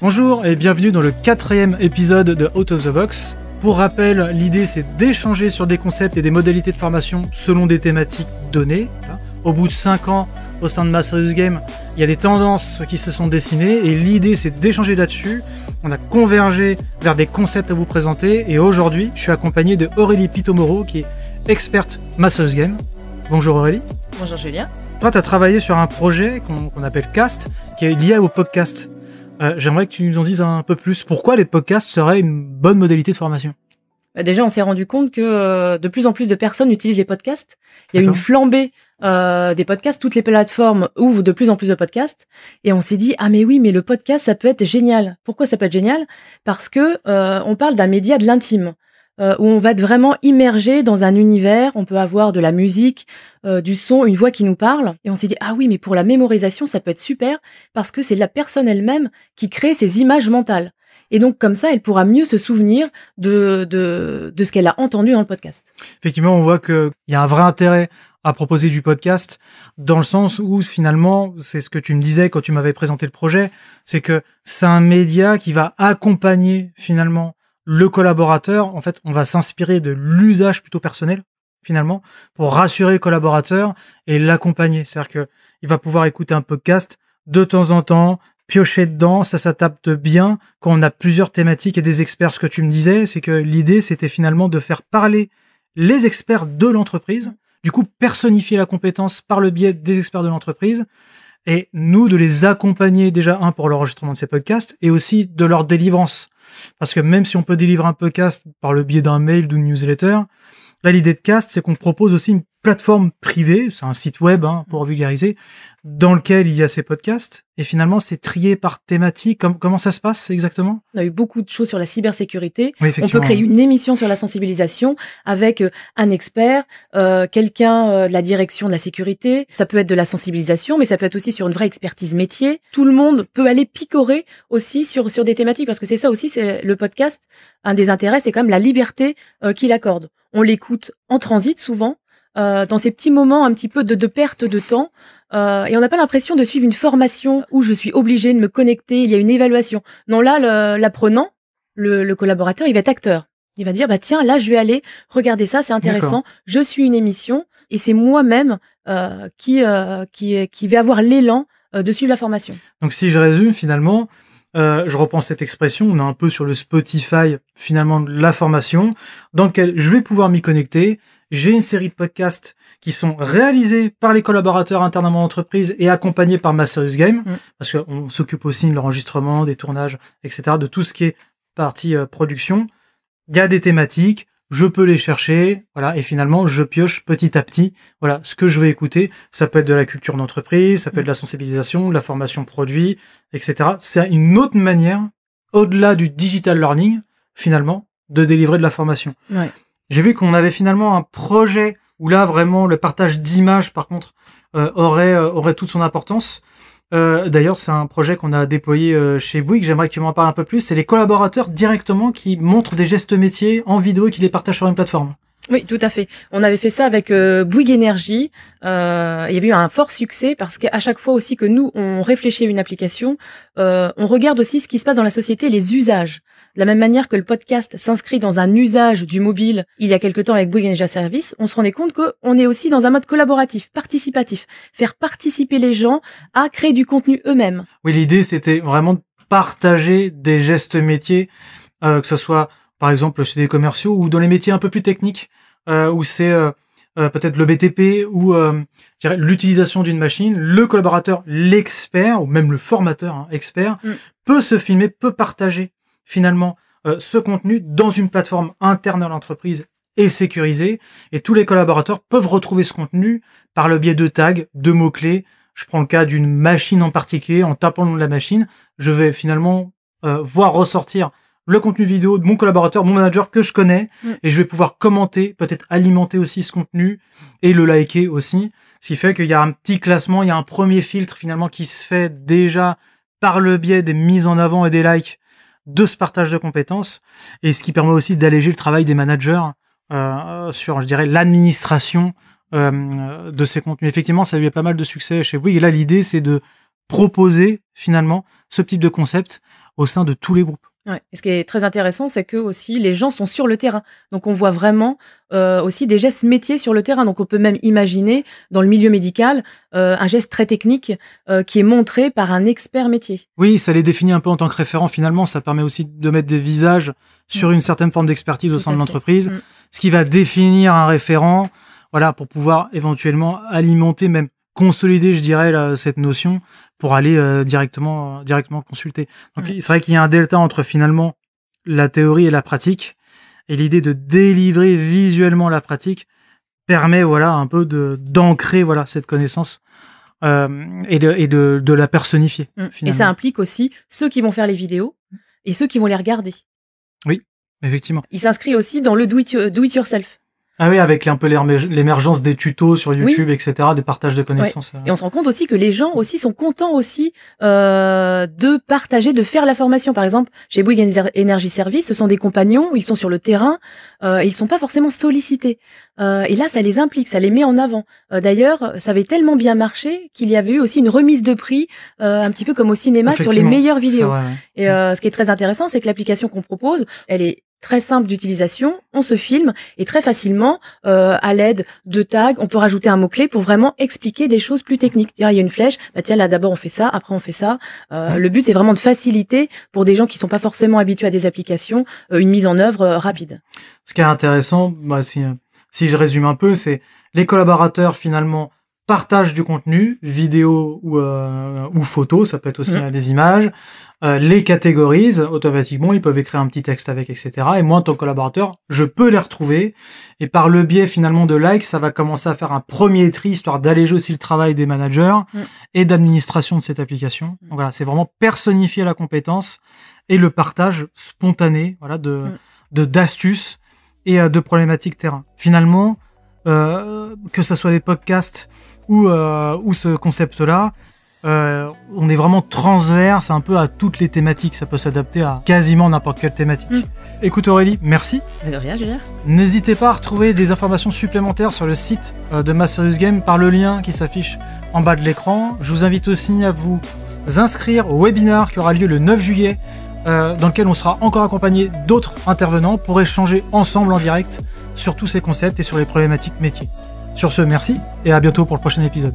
Bonjour et bienvenue dans le 4e épisode de Out of the Box. Pour rappel, l'idée c'est d'échanger sur des concepts et des modalités de formation selon des thématiques données. Au bout de 5 ans, au sein de Ma Serious Game, il y a des tendances qui se sont dessinées et l'idée c'est d'échanger là-dessus. On a convergé vers des concepts à vous présenter et aujourd'hui, je suis accompagné de Aurélie Pitomoro qui est experte Ma Serious Game. Bonjour Aurélie. Bonjour Julien. Toi, tu as travaillé sur un projet qu'on appelle CAST, qui est lié au podcast. J'aimerais que tu nous en dises un peu plus. Pourquoi les podcasts seraient une bonne modalité de formation ? Déjà, on s'est rendu compte que de plus en plus de personnes utilisent les podcasts. Il y a eu une flambée des podcasts. Toutes les plateformes ouvrent de plus en plus de podcasts. Et on s'est dit, ah mais oui, mais le podcast, ça peut être génial. Pourquoi ça peut être génial ? Parce que on parle d'un média de l'intime. Où on va être vraiment immergé dans un univers, on peut avoir de la musique, du son, une voix qui nous parle, et on s'est dit, ah oui, mais pour la mémorisation, ça peut être super, parce que c'est la personne elle-même qui crée ces images mentales. Et donc, comme ça, elle pourra mieux se souvenir de ce qu'elle a entendu dans le podcast. Effectivement, on voit qu'il y a un vrai intérêt à proposer du podcast, dans le sens où, finalement, c'est ce que tu me disais quand tu m'avais présenté le projet, c'est que c'est un média qui va accompagner, finalement, le collaborateur. En fait, on va s'inspirer de l'usage plutôt personnel, finalement, pour rassurer le collaborateur et l'accompagner. C'est-à-dire que il va pouvoir écouter un podcast de temps en temps, piocher dedans, ça s'adapte bien quand on a plusieurs thématiques et des experts. Ce que tu me disais, c'est que l'idée, c'était finalement de faire parler les experts de l'entreprise, du coup, personnifier la compétence par le biais des experts de l'entreprise, et nous, de les accompagner déjà, pour l'enregistrement de ces podcasts, et aussi de leur délivrance. Parce que même si on peut délivrer un podcast par le biais d'un mail, d'une newsletter, là, l'idée de Cast, c'est qu'on propose aussi une plateforme privée, c'est un site web pour vulgariser, dans lequel il y a ces podcasts, et finalement, c'est trié par thématique. Comment ça se passe exactement ? On a eu beaucoup de choses sur la cybersécurité. Oui, on peut créer une émission sur la sensibilisation avec un expert, quelqu'un de la direction de la sécurité. Ça peut être de la sensibilisation, mais ça peut être aussi sur une vraie expertise métier. Tout le monde peut aller picorer aussi sur des thématiques, parce que c'est ça aussi, c'est le podcast. Un des intérêts, c'est quand même la liberté qu'il accorde. On l'écoute en transit souvent, dans ces petits moments un petit peu de perte de temps, et on n'a pas l'impression de suivre une formation où je suis obligée de me connecter, il y a une évaluation. Non, là, l'apprenant, le collaborateur, il va être acteur. Il va dire, bah tiens, là, je vais aller regarder ça, c'est intéressant. D'accord. Je suis une émission, et c'est moi-même qui vais avoir l'élan de suivre la formation. Donc, si je résume, finalement, je reprends cette expression, on est un peu sur le Spotify, finalement, de la formation, dans lequel je vais pouvoir m'y connecter. J'ai une série de podcasts qui sont réalisés par les collaborateurs internes à mon entreprise et accompagnés par Ma Serious Game, parce qu'on s'occupe aussi de l'enregistrement, des tournages, etc., de tout ce qui est partie production. Il y a des thématiques, je peux les chercher, voilà, et finalement, je pioche petit à petit, voilà, ce que je vais écouter. Ça peut être de la culture d'entreprise, ça peut être de la sensibilisation, de la formation produit, etc. C'est une autre manière, au-delà du digital learning, finalement, de délivrer de la formation. Ouais. J'ai vu qu'on avait finalement un projet où là, vraiment, le partage d'images, par contre, aurait toute son importance. D'ailleurs, c'est un projet qu'on a déployé chez Bouygues. J'aimerais que tu m'en parles un peu plus. C'est les collaborateurs directement qui montrent des gestes métiers en vidéo et qui les partagent sur une plateforme. Oui, tout à fait. On avait fait ça avec Bouygues Énergie. Il y avait eu un fort succès parce qu'à chaque fois aussi que nous, on réfléchit à une application, on regarde aussi ce qui se passe dans la société, les usages. De la même manière que le podcast s'inscrit dans un usage du mobile il y a quelque temps avec Bouygues Energy Service, on se rendait compte qu'on est aussi dans un mode collaboratif, participatif. Faire participer les gens à créer du contenu eux-mêmes. Oui, l'idée, c'était vraiment de partager des gestes métiers, que ce soit par exemple chez des commerciaux ou dans les métiers un peu plus techniques, où c'est peut-être le BTP ou l'utilisation d'une machine. Le collaborateur, l'expert, ou même le formateur expert, peut se filmer, peut partager finalement ce contenu dans une plateforme interne à l'entreprise et sécurisée. Et tous les collaborateurs peuvent retrouver ce contenu par le biais de tags, de mots-clés. Je prends le cas d'une machine en particulier. En tapant le nom de la machine, je vais finalement voir ressortir le contenu vidéo de mon collaborateur, mon manager que je connais, et je vais pouvoir commenter, peut-être alimenter aussi ce contenu et le liker aussi. Ce qui fait qu'il y a un petit classement, il y a un premier filtre finalement qui se fait déjà par le biais des mises en avant et des likes de ce partage de compétences, et ce qui permet aussi d'alléger le travail des managers sur, je dirais, l'administration de ces contenus. Effectivement, ça a eu pas mal de succès chez Bouygues, et là l'idée c'est de proposer finalement ce type de concept au sein de tous les groupes. Ouais. Et ce qui est très intéressant, c'est que aussi les gens sont sur le terrain. Donc on voit vraiment aussi des gestes métiers sur le terrain. Donc on peut même imaginer dans le milieu médical un geste très technique qui est montré par un expert métier. Oui, ça les définit un peu en tant que référent. Finalement, ça permet aussi de mettre des visages sur une certaine forme d'expertise au sein de l'entreprise, ce qui va définir un référent, voilà, pour pouvoir éventuellement alimenter, même consolider, je dirais, cette notion pour aller directement consulter. Donc c'est vrai qu'il y a un delta entre finalement la théorie et la pratique, et l'idée de délivrer visuellement la pratique permet un peu d'ancrer cette connaissance et de la personnifier. Et ça implique aussi ceux qui vont faire les vidéos et ceux qui vont les regarder. Oui, effectivement. Il s'inscrit aussi dans le do it yourself. Ah oui, avec un peu l'émergence des tutos sur YouTube, etc., des partages de connaissances. Ouais. Et on se rend compte aussi que les gens aussi sont contents aussi de partager, de faire la formation. Par exemple, chez Bouygues Energy Service, ce sont des compagnons, ils sont sur le terrain, et ils sont pas forcément sollicités. Et là, ça les implique, ça les met en avant. D'ailleurs, ça avait tellement bien marché qu'il y avait eu aussi une remise de prix, un petit peu comme au cinéma, sur les meilleures vidéos. Vrai, ouais. Et ce qui est très intéressant, c'est que l'application qu'on propose, elle est très simple d'utilisation, on se filme et très facilement, à l'aide de tags, on peut rajouter un mot-clé pour vraiment expliquer des choses plus techniques. Il y a une flèche, tiens là d'abord on fait ça, après on fait ça. Le but c'est vraiment de faciliter pour des gens qui sont pas forcément habitués à des applications, une mise en œuvre rapide. Ce qui est intéressant, si je résume un peu, c'est les collaborateurs finalement partagent du contenu, vidéo ou photo, ça peut être aussi des images, les catégorisent automatiquement, ils peuvent écrire un petit texte avec, etc. Et moi, en tant que collaborateur, je peux les retrouver, et par le biais finalement de likes, ça va commencer à faire un premier tri, histoire d'alléger aussi le travail des managers et d'administration de cette application. Donc voilà, c'est vraiment personnifier la compétence et le partage spontané, d'astuces et de problématiques terrain. Finalement, que ça soit des podcasts ou ce concept-là, on est vraiment transverse un peu à toutes les thématiques. Ça peut s'adapter à quasiment n'importe quelle thématique. Écoute Aurélie, merci. De rien, Julien. N'hésitez pas à retrouver des informations supplémentaires sur le site de Ma Serious Game par le lien qui s'affiche en bas de l'écran. Je vous invite aussi à vous inscrire au webinaire qui aura lieu le 9 juillet, dans lequel on sera encore accompagné d'autres intervenants pour échanger ensemble en direct sur tous ces concepts et sur les problématiques métiers. Sur ce, merci et à bientôt pour le prochain épisode.